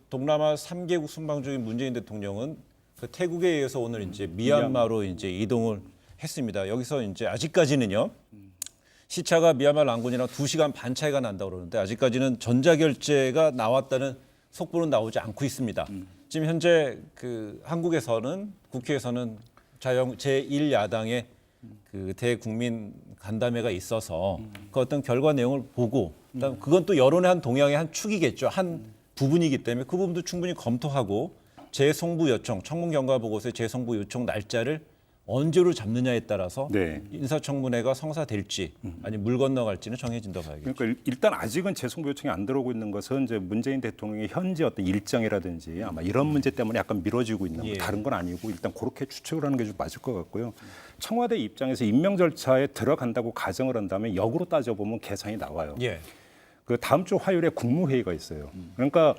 동남아 3개국 순방 중인 문재인 대통령은 그 태국에 의해서 오늘 이제 미얀마로 이제 이동을 했습니다. 여기서 이제 아직까지는요. 시차가 미얀마 랑군이랑 2시간 반 차이가 난다고 그러는데 아직까지는 전자결제가 나왔다는 속보는 나오지 않고 있습니다. 지금 현재 그 한국에서는 국회에서는 제1야당의 그 대국민 간담회가 있어서 그 어떤 결과 내용을 보고 그다음 그건 또 여론의 한 동향의 한 축이겠죠. 한 부분이기 때문에 그 부분도 충분히 검토하고 재송부 요청, 청문 경과 보고서의 재송부 요청 날짜를 언제로 잡느냐에 따라서 네. 인사청문회가 성사될지 아니 물 건너갈지는 정해진다고 봐야겠죠. 그러니까 일단 아직은 재송부 요청이 안 들어오고 있는 것은 이제 문재인 대통령의 현재 어떤 일정이라든지 아마 이런 문제 때문에 약간 미뤄지고 있는 거 다른 건 아니고 일단 그렇게 추측을 하는 게 좀 맞을 것 같고요. 청와대 입장에서 임명 절차에 들어간다고 가정을 한다면 역으로 따져보면 계산이 나와요. 예. 그 다음 주 화요일에 국무회의가 있어요. 그러니까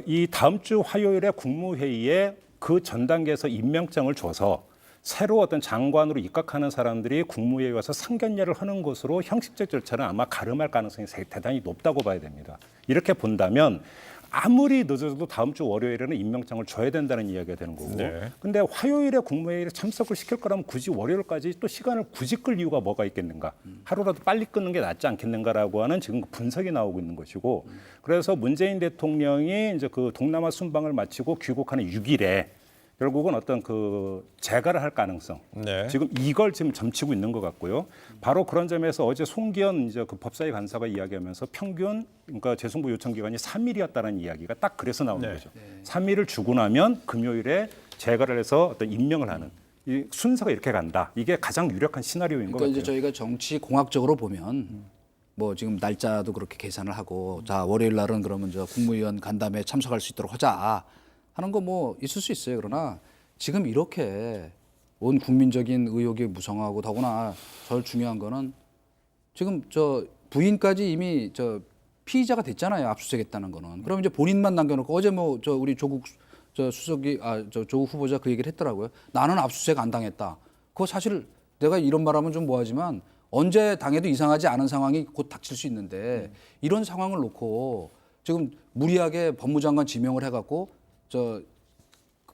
이 다음 주 화요일에 국무회의에 그 전 단계에서 임명장을 줘서 새로 어떤 장관으로 입각하는 사람들이 국무회의에 와서 상견례를 하는 것으로 형식적 절차는 아마 가름할 가능성이 대단히 높다고 봐야 됩니다. 이렇게 본다면 아무리 늦어도 다음 주 월요일에는 임명장을 줘야 된다는 이야기가 되는 거고. 근데 화요일에 국무회의에 참석을 시킬 거라면 굳이 월요일까지 또 시간을 굳이 끌 이유가 뭐가 있겠는가. 하루라도 빨리 끊는 게 낫지 않겠는가라고 하는 지금 분석이 나오고 있는 것이고. 그래서 문재인 대통령이 이제 그 동남아 순방을 마치고 귀국하는 6일에 결국은 어떤 그 재가를 할 가능성. 네. 지금 이걸 지금 점치고 있는 것 같고요. 바로 그런 점에서 어제 송기현 이제 그 법사위 간사가 이야기하면서 평균 그러니까 재송부 요청 기간이 3일이었다는 이야기가 딱 그래서 나오는 거죠. 3일을 주고 나면 금요일에 재가를 해서 어떤 임명을 하는 이 순서가 이렇게 간다. 이게 가장 유력한 시나리오인 것 그러니까 같아요. 이제 저희가 정치 공학적으로 보면 뭐 지금 날짜도 그렇게 계산을 하고 자 월요일 날은 그러면 저 국무위원 간담회 참석할 수 있도록 하자 하는 거 뭐 있을 수 있어요. 그러나 지금 이렇게 온 국민적인 의혹이 무성하고 더구나 제일 중요한 거는 지금 저 부인까지 이미 저 피의자가 됐잖아요. 압수수색했다는 거는. 그럼 이제 본인만 남겨놓고 어제 뭐 저 우리 조국 저 수석이 저 조국 후보자 그 얘기를 했더라고요. 나는 압수수색 안 당했다. 그거 사실 내가 이런 말하면 좀 뭐하지만 언제 당해도 이상하지 않은 상황이 곧 닥칠 수 있는데 이런 상황을 놓고 지금 무리하게 법무장관 지명을 해갖고 저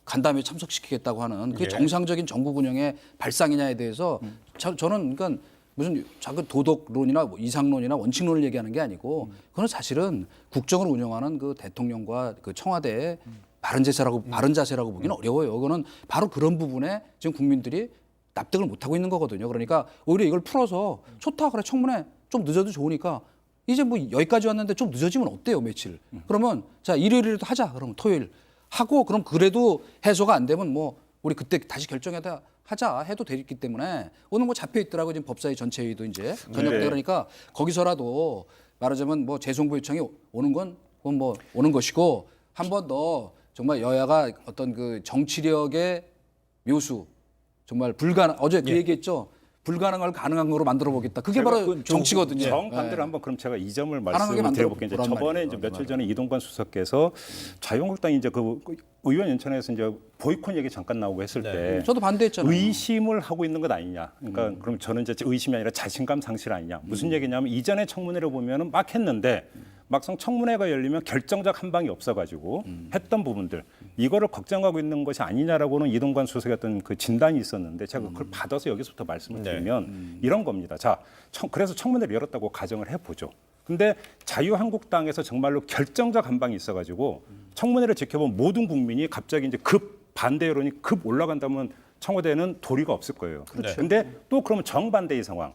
간담회 참석시키겠다고 하는 그게 정상적인 정국 운영의 발상이냐에 대해서 저는 그러니까 무슨 작은 도덕론이나 뭐 이상론이나 원칙론을 얘기하는 게 아니고 그건 사실은 국정을 운영하는 그 대통령과 그 청와대의 바른 자세라고 보기는 어려워요. 그거는 바로 그런 부분에 지금 국민들이 납득을 못 하고 있는 거거든요. 그러니까 오히려 이걸 풀어서 좋다 그래 청문회 좀 늦어도 좋으니까 이제 뭐 여기까지 왔는데 좀 늦어지면 어때요 며칠? 그러면 자 일요일에도 하자. 그러면 토요일 하고 그럼 그래도 해소가 안 되면 뭐 우리 그때 다시 결정하자 하자 해도 되기 때문에 오늘 뭐 잡혀 있더라고 지금 법사위 전체 회의도 이제 저녁 때 그러니까 거기서라도 말하자면 뭐 재송부 요청이 오는 건 그건 뭐 오는 것이고 한 번 더 정말 여야가 어떤 그 정치력의 묘수 정말 어제 그 얘기했죠. 불가능을 가능한 거로 만들어 보겠다. 그게 바로 정치거든요. 정반대로 한번 그럼 제가 이 점을 가능하게 말씀을 드려볼게요. 이제 만들어 저번에 이제 며칠 전에 이동관 수석께서 자유한국당이 이제 그 의원 연천에서 이제 보이콧 얘기 잠깐 나오고 했을 때 저도 반대했잖아요. 의심을 하고 있는 것 아니냐. 그러니까 그럼 저는 이제 의심이 아니라 자신감 상실 아니냐. 무슨 얘기냐면 이전에 청문회를 보면은 막 했는데 막상 청문회가 열리면 결정적 한 방이 없어가지고 했던 부분들 이거를 걱정하고 있는 것이 아니냐라고는 이동관 수석의 어떤 그 진단이 있었는데 제가 그걸 받아서 여기서부터 말씀을 드리면 이런 겁니다. 자, 그래서 청문회를 열었다고 가정을 해보죠. 근데 자유한국당에서 정말로 결정적 한 방이 있어가지고 청문회를 지켜본 모든 국민이 갑자기 이제 급 반대 여론이 급 올라간다면 청와대는 도리가 없을 거예요. 그렇죠. 근데 또 그러면 정반대의 상황.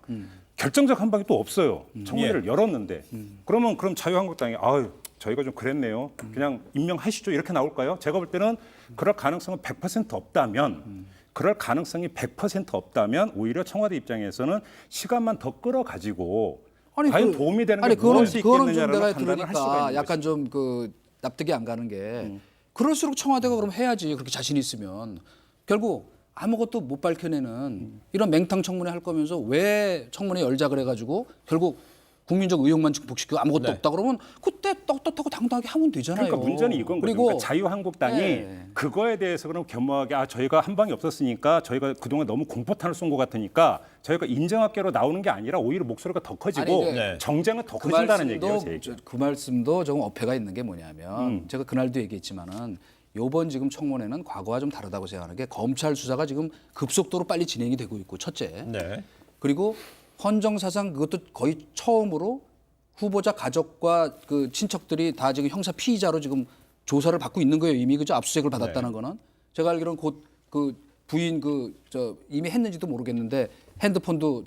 결정적 한 방이 또 없어요. 청문회를 열었는데. 그럼 자유한국당이 아유 저희가 좀 그랬네요. 그냥 임명하시죠. 이렇게 나올까요? 제가 볼 때는 그럴 가능성은 100% 없다면 그럴 가능성이 100% 없다면 오히려 청와대 입장에서는 시간만 더 끌어가지고 과연 도움이 되는 게 무엇이 그거는 좀 있겠느냐라는 내가 판단을 할 수가 들으니까 있는 약간 것이죠. 좀 그 납득이 안 가는 게 그럴수록 청와대가 그럼 해야지 그렇게 자신 있으면 결국 아무것도 못 밝혀내는 이런 맹탕 청문회 할 거면서 왜 청문회 열자 그래가지고 결국 국민적 의혹만 증폭시키고 아무것도 네. 없다 그러면 그때 떳떳하고 당당하게 하면 되잖아요. 그러니까 문제는 이건 거죠. 그리고 그러니까 자유한국당이 네. 그거에 대해서 그럼 겸허하게 저희가 한 방이 없었으니까 저희가 그동안 너무 공포탄을 쏜 것 같으니까 저희가 인정학계로 나오는 게 아니라 오히려 목소리가 더 커지고 아니, 네. 정쟁은 더 그 커진다는 말씀도 얘기예요. 제 얘기. 그 말씀도 조금 어폐가 있는 게 뭐냐면 제가 그날도 얘기했지만은 요번 지금 청문회는 과거와 좀 다르다고 생각하는 게 검찰 수사가 지금 급속도로 빨리 진행이 되고 있고 첫째. 네. 그리고 헌정사상 그것도 거의 처음으로 후보자 가족과 그 친척들이 다 지금 형사 피의자로 지금 조사를 받고 있는 거예요. 이미 그죠? 압수수색을 받았다는 거는 제가 알기로는 곧 그 부인 이미 했는지도 모르겠는데 핸드폰도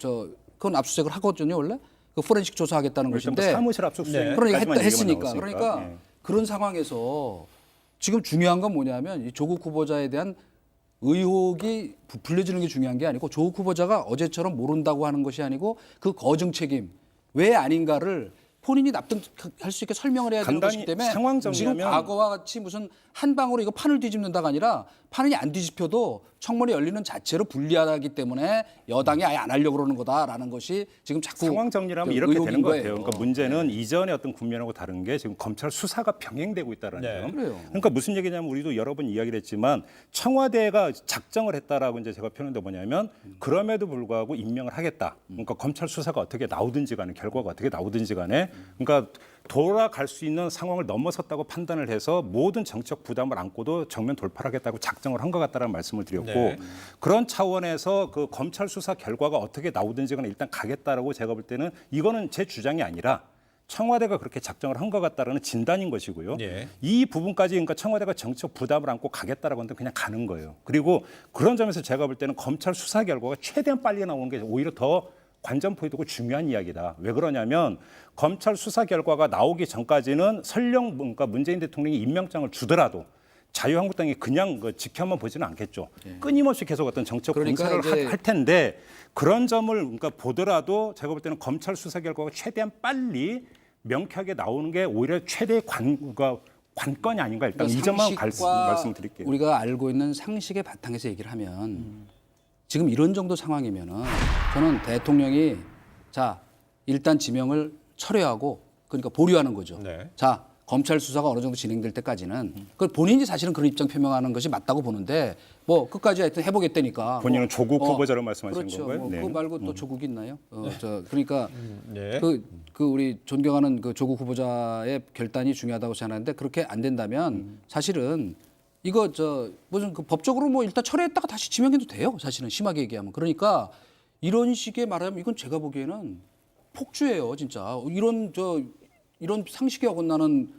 그건 압수수색을 하거든요 원래 그 포렌식 조사하겠다는 일단 뭐 것인데 사무실 압수수색 그러니까 했으니까 그러니까 그런 상황에서 지금 중요한 건 뭐냐면 이 조국 후보자에 대한 의혹이 부풀려지는 게 중요한 게 아니고 조국 후보자가 어제처럼 모른다고 하는 것이 아니고 그 거증 책임 왜 아닌가를 본인이 납득할 수 있게 설명을 해야 되는 간단히 것이기 때문에 상황 지금 정리하면 과거와 같이 무슨 한 방으로 이거 판을 뒤집는다가 아니라 판이 안 뒤집혀도 청문회 열리는 자체로 불리하기 때문에 여당이 아예 안 하려고 그러는 거다라는 것이 지금 자꾸 상황 정리하면 그 이렇게 의혹인 되는 것 거예요. 같아요. 그러니까 문제는 이전의 어떤 국면하고 다른 게 지금 검찰 수사가 병행되고 있다는 네. 점. 그래요. 그러니까 무슨 얘기냐면 우리도 여러 번 이야기를 했지만 청와대가 작정을 했다라고 이제 제가 표현한 게 뭐냐면 그럼에도 불구하고 임명을 하겠다. 그러니까 검찰 수사가 어떻게 나오든지 간에 결과가 어떻게 나오든지 간에 그러니까 돌아갈 수 있는 상황을 넘어섰다고 판단을 해서 모든 정책 부담을 안고도 정면 돌파하겠다고 작정을 한 것 같다는 말씀을 드렸고 네. 그런 차원에서 그 검찰 수사 결과가 어떻게 나오든지 간에 일단 가겠다라고 제가 볼 때는 이거는 제 주장이 아니라 청와대가 그렇게 작정을 한 것 같다라는 진단인 것이고요. 네. 이 부분까지 그러니까 청와대가 정치적 부담을 안고 가겠다라고 하는데 그냥 가는 거예요. 그리고 그런 점에서 제가 볼 때는 검찰 수사 결과가 최대한 빨리 나오는 게 오히려 더 관전 포인트고 중요한 이야기다. 왜 그러냐면 검찰 수사 결과가 나오기 전까지는 설령 그러니까 문재인 대통령이 임명장을 주더라도 자유한국당이 그냥 지켜만 보지는 않겠죠. 끊임없이 계속 어떤 정책 그러니까 공세를 이제 할 텐데 그런 점을 그러니까 보더라도 제가 볼 때는 검찰 수사 결과가 최대한 빨리 명쾌하게 나오는 게 오히려 최대의 관건이 아닌가 일단 이 점만 말씀드릴게요. 우리가 알고 있는 상식의 바탕에서 얘기를 하면 지금 이런 정도 상황이면은 저는 대통령이 자 일단 지명을 철회하고 그러니까 보류하는 거죠. 네. 자 검찰 수사가 어느 정도 진행될 때까지는 그 본인이 사실은 그런 입장 표명하는 것이 맞다고 보는데 뭐 끝까지 하여튼 해보겠다니까. 본인은 조국 후보자로 말씀하시는 그렇죠. 건가요? 뭐 네. 그거 말고 또 조국이 있나요? 그러니까 네. 그 우리 존경하는 그 조국 후보자의 결단이 중요하다고 생각하는데 그렇게 안 된다면 사실은 이거 무슨 그 법적으로 뭐 일단 철회했다가 다시 지명해도 돼요. 사실은 심하게 얘기하면 그러니까 이런 식의 말하면 이건 제가 보기에는 폭주예요, 진짜. 이런 상식에 어긋나는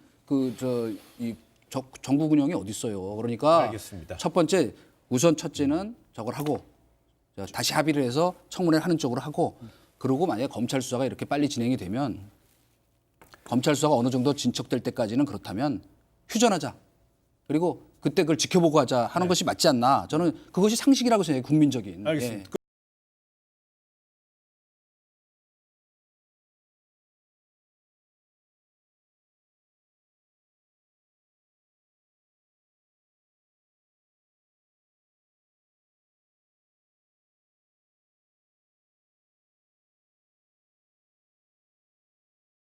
이 정국 운영이 어디 있어요. 그러니까 알겠습니다. 첫 번째 우선 첫째는 저걸 하고 다시 합의를 해서 청문회를 하는 쪽으로 하고 그러고 만약에 검찰 수사가 이렇게 빨리 진행이 되면 검찰 수사가 어느 정도 진척될 때까지는 그렇다면 휴전하자. 그리고 그때 그걸 지켜보고 하자 하는 것이 맞지 않나. 저는 그것이 상식이라고 생각해요. 국민적인. 알겠습니다. 예.